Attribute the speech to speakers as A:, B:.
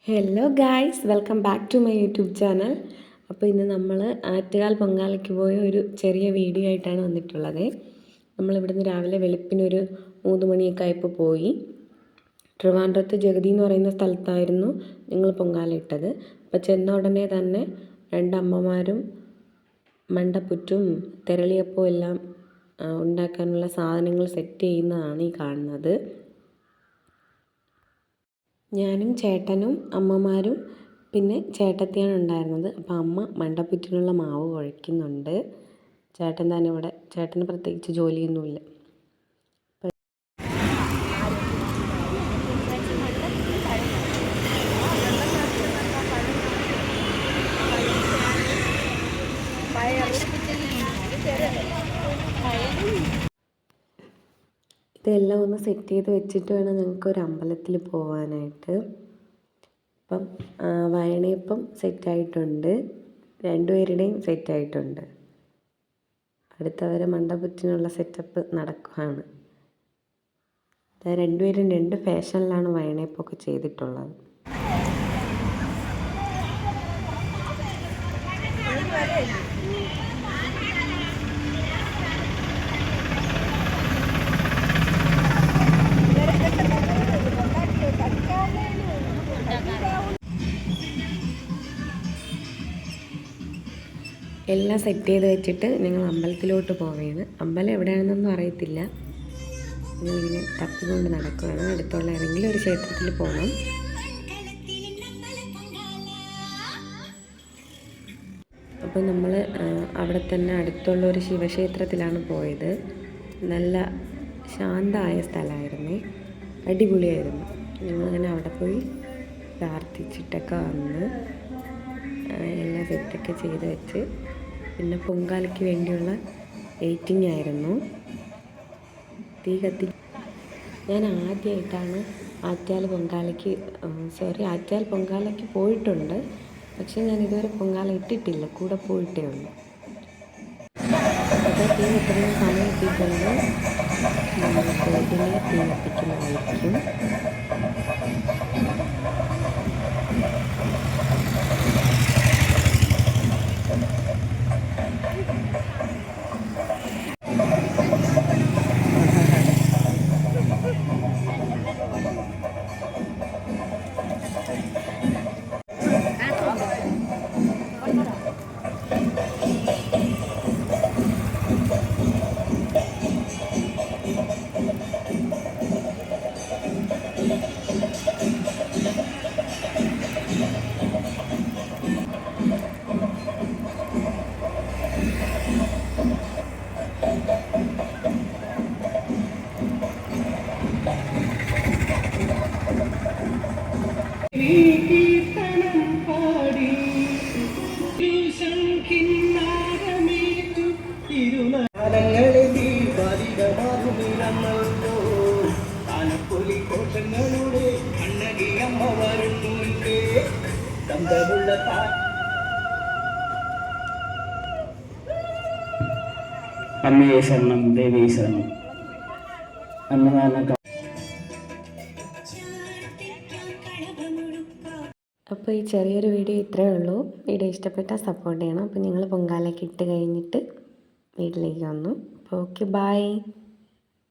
A: Hello guys, welcome back to my YouTube channel. അപ്പോൾ ഇന്ന് നമ്മൾ ആറ്റുകാൽ പൊങ്കാലയ്ക്ക് പോയ ഒരു ചെറിയ വീഡിയോ ആയിട്ടാണ് വന്നിട്ടുള്ളത്. നമ്മളിവിടുന്ന് രാവിലെ വെളുപ്പിനൊരു 3 മണിയൊക്കെ ആയപ്പോൾ പോയി. ട്രിവാൻഡ്രത്ത് ജഗതി എന്ന് പറയുന്ന സ്ഥലത്തായിരുന്നു ഞങ്ങൾ പൊങ്കാല ഇട്ടത്. അപ്പോൾ ചെന്ന ഉടനെ തന്നെ 2 അമ്മമാരും മണ്ടപ്പുറ്റും തെരളിയപ്പവും എല്ലാം ഉണ്ടാക്കാനുള്ള സാധനങ്ങൾ സെറ്റ് ചെയ്യുന്നതാണ് ഈ കാണുന്നത്. ഞാനും ചേട്ടനും അമ്മമാരും പിന്നെ ചേട്ടത്തിയാണ് ഉണ്ടായിരുന്നത്. അപ്പോൾ അമ്മ മണ്ടപ്പുറ്റിനുള്ള മാവ് കുഴയ്ക്കുന്നുണ്ട്. ചേട്ടൻ തന്നെ ഇവിടെ, ചേട്ടന് പ്രത്യേകിച്ച് ജോലിയൊന്നുമില്ല. ഇതെല്ലാം ഒന്ന് സെറ്റ് ചെയ്ത് വെച്ചിട്ട് വേണം ഞങ്ങൾക്കൊരു അമ്പലത്തിൽ പോകാനായിട്ട്. അപ്പം വയണയപ്പം സെറ്റായിട്ടുണ്ട്, 2 പേരുടെയും സെറ്റായിട്ടുണ്ട്. അടുത്തവരെ മണ്ടപുറ്റിനുള്ള സെറ്റപ്പ് നടക്കുകയാണ്. 2 പേരും 2 ഫാഷനിലാണ് വയണയപ്പമൊക്കെ ചെയ്തിട്ടുള്ളത്. എല്ലാം സെറ്റ് ചെയ്ത് വെച്ചിട്ട് ഞങ്ങൾ അമ്പലത്തിലോട്ട് പോവുകയാണ്. അമ്പലം എവിടെയാണെന്നൊന്നും അറിയത്തില്ല. ഞങ്ങളിങ്ങനെ തപ്പിക്കൊണ്ട് നടക്കുകയാണ്. അടുത്തുള്ള ഏതെങ്കിലും ഒരു ക്ഷേത്രത്തിൽ പോകണം. അപ്പോൾ നമ്മൾ അവിടെ തന്നെ അടുത്തുള്ള ഒരു ശിവക്ഷേത്രത്തിലാണ് പോയത്. നല്ല ശാന്തമായ സ്ഥലമായിരുന്നേ, അടിപൊളിയായിരുന്നു. ഞങ്ങളങ്ങനെ അവിടെ പോയി പ്രാർത്ഥിച്ചിട്ടൊക്കെ വന്ന് എല്ലാം സെറ്റൊക്കെ ചെയ്ത് വെച്ച് പിന്നെ പൊങ്കാലയ്ക്ക് വേണ്ടിയുള്ള വെയിറ്റിംഗ് ആയിരുന്നു. തീ കത്തി ഞാൻ ആദ്യമായിട്ടാണ് ആറ്റുകാൽ പൊങ്കാലയ്ക്ക് പോയിട്ടുണ്ട്. പക്ഷേ ഞാൻ ഇതുവരെ പൊങ്കാല ഇട്ടിട്ടില്ല, കൂടെ പോയിട്ടേ ഉള്ളൂ. അപ്പോൾ തീ കത്തുന്ന സമയം എത്തിയിട്ടുണ്ട്. ഇതിനെ തീ കത്തിക്കുന്നതായിരിക്കും.
B: അമ്മയെ ശരണം, ദേവീ ശരണം. അന്നദാന.
A: അപ്പോൾ ഈ ചെറിയൊരു വീഡിയോ ഇത്രയേ ഉള്ളൂ. വീഡിയോ ഇഷ്ടപ്പെട്ടാൽ സപ്പോർട്ട് ചെയ്യണം. അപ്പോൾ ഞങ്ങൾ പൊങ്കാലയ്ക്ക് ഇട്ട് കഴിഞ്ഞിട്ട് വീട്ടിലേക്ക് വന്നു. അപ്പോൾ ഓക്കെ, ബൈ.